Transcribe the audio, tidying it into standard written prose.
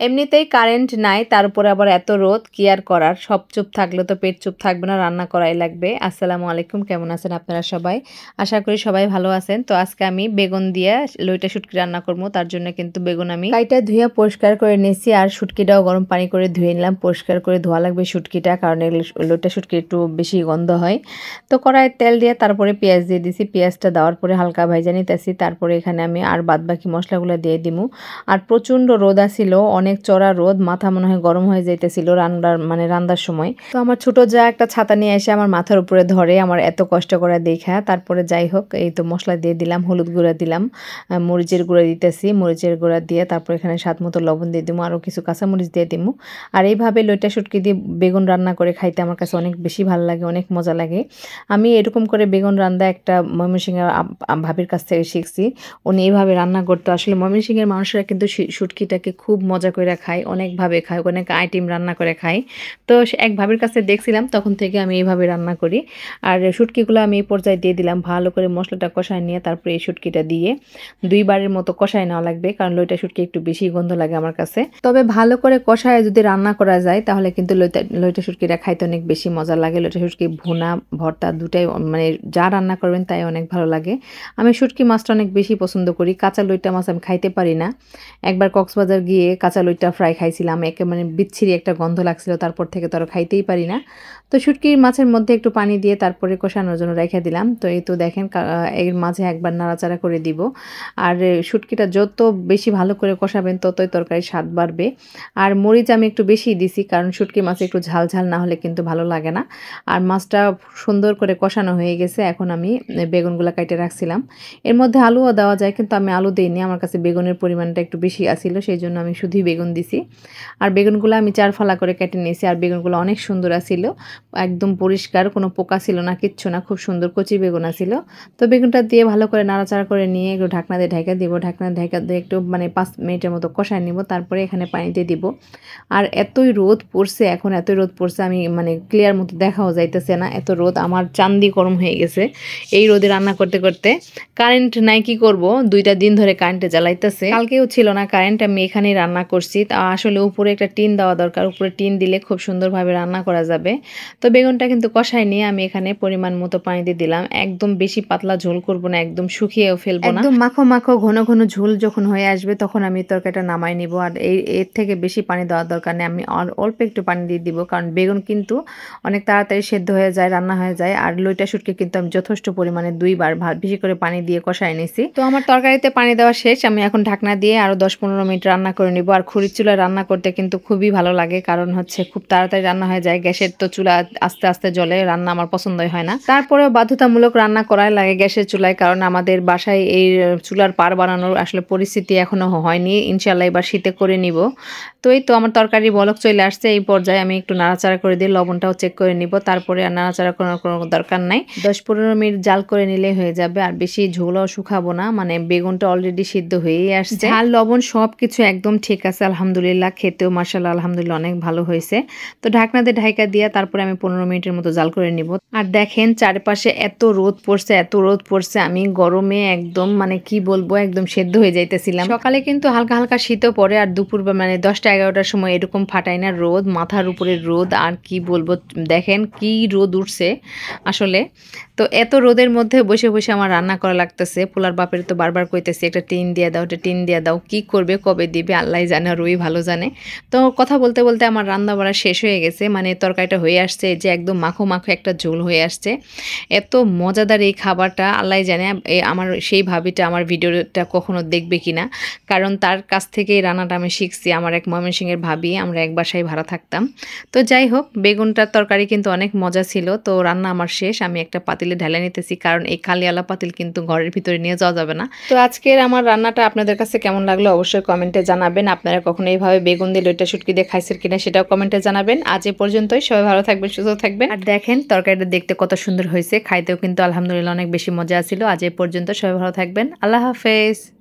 এমনিতেই কারেন্ট নাই, তার উপরে আবার এত রোদ, কি আর করার। সব চুপ থাকলে তো পেট চুপ থাকবে না, রান্না করাই লাগবে। আসসালামু আলাইকুম, কেমন আছেন আপনারা সবাই? আশা করি সবাই ভালো আছেন। তো আজকে আমি বেগুন দিয়ে লইটা শুটকি রান্না করবো। তার জন্য কিন্তু বেগুন আমি কাইটা ধুয়ে পরিষ্কার করে নিয়েছি, আর শুটকিটাও গরম পানি করে ধুয়ে নিলাম। পরিষ্কার করে ধোয়া লাগবে শুটকিটা, কারণ লইটা শুটকি একটু বেশি গন্ধ হয়। তো কড়াইয়ে তেল দিয়ে তারপরে পেঁয়াজ দিয়ে দিছি। পেঁয়াজটা দেওয়ার পরে হালকা ভাজা নিতেছি। তারপরে এখানে আমি আর বাদবাকি মশলাগুলো দিয়ে দিমু। আর প্রচণ্ড রোদ ছিল, অনেক চড়া রোদ, মাথা মনে হয় গরম হয়ে যাইতেছিল রান্নার সময়। তো আমার ছোট যা একটা ছাতা নিয়ে এসে আমার মাথার উপরে ধরে, আমার এত কষ্ট করে দেখা। তারপরে যাই হোক, এই তো মশলা দিয়ে দিলাম, হলুদ গুঁড়া দিলাম, মরিচের গুঁড়া দিতেছি, মরিচের গুঁড়া দিয়ে তারপর এখানে স্বাদ মতো লবণ দিয়ে দিবো, আরও কিছু কাঁচামরিচ দিয়ে দিবো। আর এইভাবে লইটা শুটকি দিয়ে বেগুন রান্না করে খাইতে আমার কাছে অনেক বেশি ভালো লাগে, অনেক মজা লাগে। আমি এরকম করে বেগুন রান্না একটা ময়মনসিংহের ভাবির কাছ থেকে শিখছি। উনি এইভাবে রান্না করতো। আসলে ময়মনসিংহের মানুষরা কিন্তু শুটকিটাকে খুব মজা করে খায়, অনেকভাবে খায়, অনেক আইটেম রান্না করে খায়। তো এক ভাবির কাছে দেখছিলাম, তখন থেকে আমি এইভাবে রান্না করি। আর শুটকিগুলো আমি এই পর্যায়ে দিয়ে দিলাম, ভালো করে মশলাটা কষায় নিয়ে তারপরে এই শুটকিটা দিয়ে 2 বারের মতো কষায় নেওয়া লাগবে, কারণ লইটা শুটকি একটু বেশি গন্ধ লাগে আমার কাছে। তবে ভালো করে কষায় যদি রান্না করা যায় তাহলে কিন্তু লইটা শুটকিটা খাইতে অনেক বেশি মজা লাগে। লইটা শুটকি ভুনা ভর্তা দুটাই, মানে যা রান্না করবেন তাই অনেক ভালো লাগে। আমি শুটকি মাছটা অনেক বেশি পছন্দ করি। কাঁচা লইটা মাছ আমি খাইতে পারি না। একবার কক্সবাজার গিয়ে কাঁচা লইটা ফ্রাই খাইছিলাম, একেবারে বিচ্ছিরি একটা গন্ধ লাগছিল, তারপর থেকে তো আর খাইতেই পারি না। তো শুটকির মাছের মধ্যে একটু পানি দিয়ে তারপরে কষানোর জন্য রেখে দিলাম। তো এই তো দেখেন, এর মাঝে একবার নাড়াচাড়া করে দিব। আর শুটকিটা যত বেশি ভালো করে কষাবেন ততই তরকারির স্বাদ বাড়বে। আর মরিচ আমি একটু বেশি দিছি, কারণ শুটকি মাছে একটু ঝাল ঝাল না হলে কিন্তু ভালো লাগে না। আর মাছটা সুন্দর করে কষানো হয়ে গেছে। এখন আমি বেগুনগুলো কেটে রাখছিলাম, এর মধ্যে আলুও দেওয়া যায়, কিন্তু আমি আলু দিইনি। আমার কাছে বেগুনের পরিমাণটা একটু বেশি আসিল, সেই জন্য আমি শুধুই বেগুন দিছি। আর বেগুনগুলো আমি 4 ফালা করে কেটে নিয়েছি। আর বেগুনগুলো অনেক সুন্দর আসিল, একদম পরিষ্কার, কোনো পোকা ছিল না, কিচ্ছু না, খুব সুন্দর কচি বেগুন আসিল। তো বেগুনটা দিয়ে ভালো করে নাড়াচাড়া করে নিয়ে একটু ঢাকনা দিয়ে ঢেকে দিব। ঢাকনা ঢেকে দিয়ে একটু 5 মিনিটের মতো কষায় নিব, তারপরে এখানে পানি দিয়ে দিব। আর এতই রোদ পড়ছে, এখন এতই রোদ পড়ছে, আমি ক্লিয়ার মতো দেখাও যাইতেছে না, এত রোদ, আমার চান্দি গরম হয়ে গেছে এই রোদে রান্না করতে করতে। কারেন্ট নাই, কি করব, 2টা দিন ধরে কারেন্টে জ্বালাইতেছে, কালকেও ছিল না কারেন্ট। আমি এখানেই রান্না করছি। তা আসলে উপরে একটা টিন দেওয়া দরকার, উপরে টিন দিলে খুব সুন্দরভাবে রান্না করা যাবে। তো বেগুনটা কিন্তু কষাই নিয়ে আমি এখানে পরিমাণ মতো পানি দিয়ে দিলাম। একদম বেশি পাতলা ঝোল করব না, একদম শুকিয়েও ফেলবো না, একদম মাখো মাখো ঘন ঘন ঝোল যখন হয়ে আসবে তখন আমি তরকারিটা নামাই নিব। আর এর থেকে বেশি পানি দেওয়ার দরকার নেই, আমি অল্প একটু পানি দিয়ে দিব, কারণ বেগুন কিন্তু অনেক তাড়াতাড়ি সেদ্ধ হয়ে যায়, রান্না হয়ে যায়। আর লইটা শুটকি কিন্তু আমি যথেষ্ট পরিমাণে 2 বার বেশি করে পানি দিয়ে কষাই নিছি। তো আমার তরকারিতে পানি দেওয়া শেষ, আমি এখন ঢাকনা দিয়ে আরো 10-15 মিনিট রান্না করে নিব। আর খড়ির চুলায় রান্না করতে কিন্তু খুবই ভালো লাগে, কারণ হচ্ছে খুব তাড়াতাড়ি রান্না হয়ে যায়। গ্যাসের তো চুলা আস্তে আস্তে জ্বলে, রান্না আমার পছন্দই হয় না। তারপরেও বাধ্যতামূলক রান্না করাই লাগে গ্যাসের চুলায়, কারণ আমাদের বাসায় এই চুলার পার বানানোর আসলে পরিস্থিতি এখনো হয়নি। ইনশাল্লাহ এবার শীতে করে নিব। তো এই তো আমার তরকারি বলক চলে আসছে, এই পর্যায়ে আমি একটু নাড়াচাড়া করে দিয়ে লবণটাও চেক করে নিব। তারপরে আর নাড়াচাড়া করার কোনো দরকার নাই, 10-15 মিনিট জাল করে নিলে হয়ে যাবে। আর বেশি ঝোলও শুকাবো না, বেগুনটা অলরেডি সিদ্ধ হয়েই আসছে। ঝাল লবণ সব কিছু একদম ঠিক আছে আলহামদুলিল্লাহ, খেতেও মাশাআল্লাহ আলহামদুলিল্লাহ অনেক ভালো হয়েছে। তো ঢাকনা দিয়ে ঢাকা দিয়ে তারপরে আমি 15 মিনিটের মতো জাল করে নিব। আর দেখেন চারপাশে এত রোদ পড়ছে, এত রোদ পড়ছে, আমি গরমে একদম কি বলবো, একদম সেদ্ধ হয়ে যাইতেছিলাম। সকালে কিন্তু হালকা হালকা শীতও পড়ে, আর দুপুর 10টা-11টার সময় এরকম ফাটাই না রোদ, মাথার উপরে রোদ। আর কি বলবো, দেখেন কি রোদ উঠছে আসলে। তো এত রোদের মধ্যে বসে বসে আমার রান্না করা লাগতেছে। পোলার বাপের তো বারবার কইতেছি একটা টিন দিয়ে দাও, একটা টিন দিয়ে দাও, কি করবে, কবে দিবে আল্লাহ জানে, আর ওই ভালো জানে। তো কথা বলতে বলতে আমার রান্না বাড়া শেষ হয়ে গেছে, তরকারিটা হয়ে আসছে, যে একদম মাখো মাখো একটা ঝোল হয়ে আসছে। এত মজাদার এই খাবারটা, আল্লাহ জানে আমার সেই ভাবিটা আমার ভিডিওটা কখনো দেখবে কিনা, কারণ তার কাছ থেকে এই রান্নাটা আমি শিখছি। আমার এক ময়মনসিংহের ভাবি, আমরা এক বাসায় ভাড়া থাকতাম। তো যাই হোক, বেগুনটার তরকারি কিন্তু অনেক মজা ছিল। তো রান্না আমার শেষ, আমি একটা পাতিলে ঢেলে নিতেছি, কারণ এই খালিওয়ালা পাতিল কিন্তু ঘরের ভিতরে নিয়ে যাওয়া যাবে না। তো আজকের আমার রান্নাটা আপনাদের কাছে কেমন লাগলো অবশ্যই কমেন্টে জানাবেন। আপনারা কখনো এইভাবে বেগুন দিয়ে লইটা শুটকি দিয়ে খাইছেন কিনা সেটাও কমেন্টে জানাবেন। আজ এ পর্যন্তই, সবাই ভালো থাকবেন, সুস্থ থাকবেন। আর দেখেন তরকারিটা দেখতে কত সুন্দর হয়েছে, খাইতেও কিন্তু আলহামদুলিল্লাহ অনেক বেশি মজা ছিল। আজ এ পর্যন্ত, সবাই ভালো থাকবেন, আল্লাহ হাফেজ।